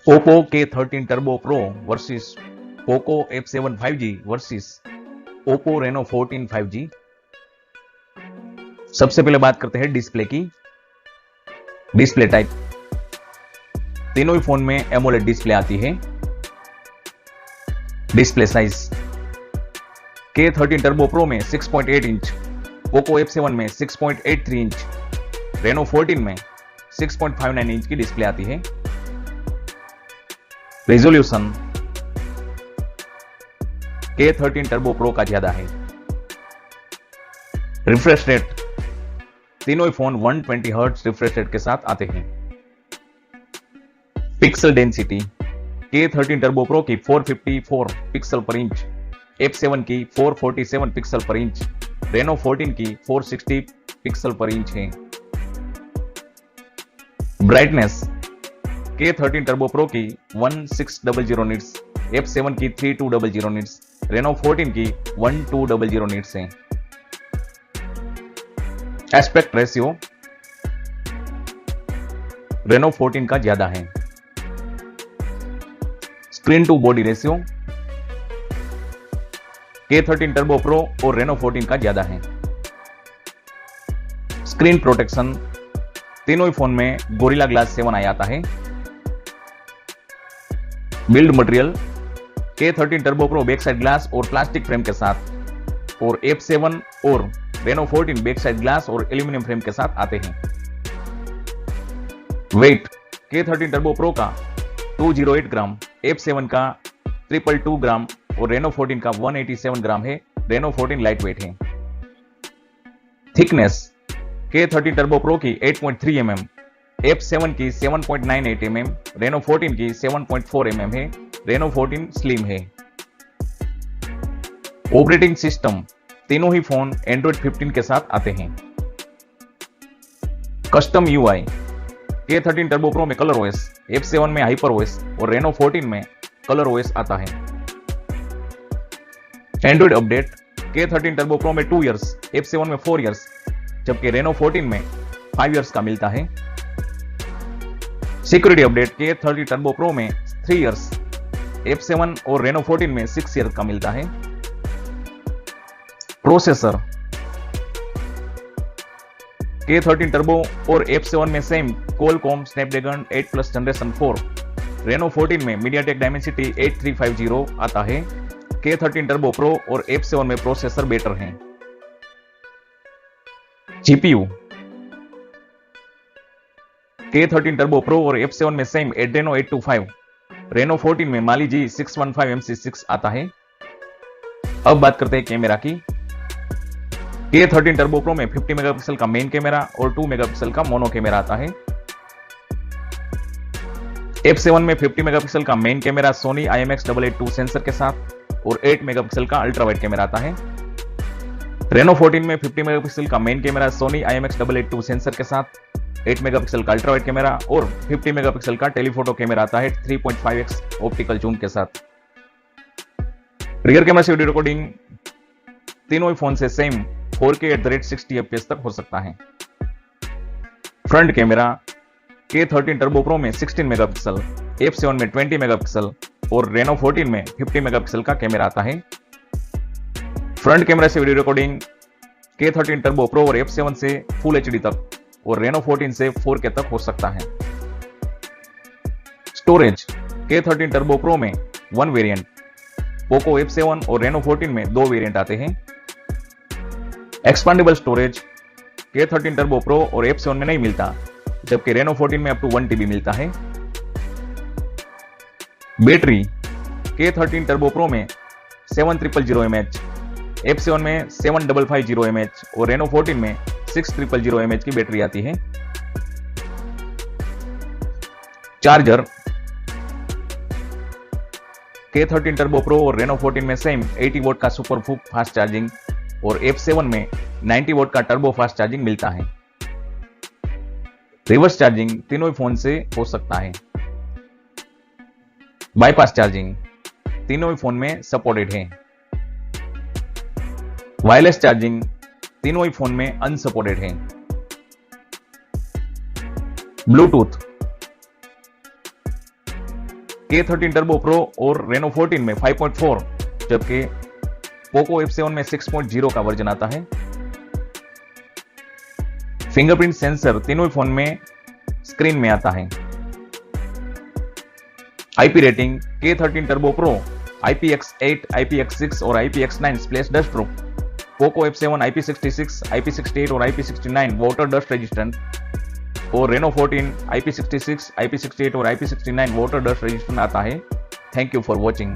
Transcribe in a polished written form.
Oppo K13 Turbo Pro versus Poco F7 5G versus Oppo Reno 14 5G। सबसे पहले बात करते हैं डिस्प्ले की। डिस्प्ले टाइप, तीनों ही फोन में एमोलेड डिस्प्ले आती है। Display size, K13 Turbo Pro में 6.8 इंच, Poco F7 में 6.83 इंच, Reno 14 में 6.59 इंच की डिस्प्ले आती है। रेजोल्यूशन K13 Turbo Pro का ज्यादा है। रिफ्रेश रेट, तीनों ही फोन 120 हर्ट्ज रिफ्रेश रेट के साथ आते हैं। Pixel density, K13 Turbo Pro की 454 पिक्सल पर इंच, F7 की 447 पिक्सल पर इंच, Reno 14 की 460 पिक्सल पर इंच है। ब्राइटनेस, K13 Turbo Pro की 1600 निट्स, F7 की 3200 निट्स, Reno 14 की 1200 निट्स है। एस्पेक्ट रेशियो, Reno 14 का ज्यादा है। Screen to body ratio, K13 Turbo Pro और Reno 14 का ज्यादा है। स्क्रीन प्रोटेक्शन, तीनों ही फोन में गोरिल्ला ग्लास 7 आ जाता है। Build material, K13 Turbo Pro back side glass और प्लास्टिक फ्रेम के साथ, और F7 और Reno 14 बैक साइड ग्लास और एल्यूमिनियम फ्रेम के साथ आते हैं। वेट, K13 Turbo Pro का 208 ग्राम, F7 का 222 ग्राम और Reno 14 का 187 ग्राम है। Reno 14 लाइट वेट है। थिकनेस, K13 Turbo Pro की 8.3 mm, F7 की 7.98 mm, Reno 14 की 7.4 mm है। Reno 14 स्लिम है। ऑपरेटिंग सिस्टम, तीनों ही फोन Android 15 के साथ आते हैं। Custom UI, K13 Turbo Pro में कलर OS, F7 में हाइपर OS और Reno 14 में कलर OS आता है। Android update, K13 Turbo Pro में 2 इयर्स, F7 में 4 इयर्स, जबकि Reno 14 में 5 इयर्स का मिलता है। Security update, K13 Turbo Pro में 3 इयर्स, F7 और Reno 14 में 6 इयर्स का मिलता है। प्रोसेसर, K13 Turbo और F7 में same Qualcomm Snapdragon 8+ generation 4, Reno 14 में MediaTek Dimensity 8350 आता है। K13 Turbo Pro और F7 में प्रोसेसर बेटर हैं। जीपीयू, K13 Turbo Pro और F7 में सेम Adreno 825, Reno 14 में Mali G615 MC6 आता है। अब बात करते हैं कैमरा की। K13 Turbo Pro में 50 मेगापिक्सल का मेन कैमरा और 2 मेगापिक्सल का मोनो कैमरा आता है। F7 में 50 मेगापिक्सल का main camera Sony IMX882 sensor के साथ और 8 मेगापिक्सल का अल्ट्रा वाइड कैमरा आता है। Reno 14 में 50 मेगापिक्सल का main camera Sony IMX882 sensor के साथ, 8 मेगापिक्सल का अल्ट्रा वाइड कैमरा और 50 मेगापिक्सल का टेलीफोटो कैमरा आता है 3.5x ऑप्टिकल जूम के साथ। रियर कैमरा से वीडियो रिकॉर्डिंग तीनों ही फोन से सेम 4K @ 60 fps तक हो सकता है। Front camera, K13 Turbo Pro में 16 मेगापिक्सल, F7 में 20 मेगापिक्सल और Reno 14 में 50 मेगापिक्सल का कैमरा आता है। फ्रंट कैमरा से video recording K13 Turbo Pro और F7 से फुल HD तक और Reno 14 से 4K तक हो सकता है। स्टोरेज, K13 Turbo Pro में 1 वेरिएंट, Poco F7 और Reno 14 में 2 वेरिएंट आते हैं। Expandable storage, K13 Turbo Pro और F7 में नहीं मिलता, जबकि Reno 14 में अप टू 1 TB मिलता है। बैटरी, K13 Turbo Pro में 7000 mAh, F7 में 7550 mAh और Reno 14 में 6000 mAh की बैटरी आती है। चार्जर, K13 Turbo Pro और Reno 14 में सेम 80 वोट का सुपर फास्ट चार्जिंग और F7 में 90 वोट का टर्बो फास्ट चार्जिंग मिलता है। रिवर्स चार्जिंग तीनों ही फोन से हो सकता है। बाईपास चार्जिंग तीनों ही फोन में सपोर्टेड है। वायरलेस चार्जिंग तीनों ही फोन में अनसपोर्टेड है। ब्लूटूथ K13 टर्बो प्रो और रेनो 14 में 5.4, जबकि पोको F7 में 6.0 का वर्जन आता है। फिंगरप्रिंट सेंसर तीनों फोन में स्क्रीन में आता है। IP rating K13 turbo pro IPX8, IPX6 और IPX9 splash dust proof, Poco F7 IP66, IP68 और IP69 वाटर डस्ट रेजिस्टेंट और रेनो 14 IP66, IP68 और IP69 वाटर डस्ट रेजिस्टेंट आता है। Thank you for watching.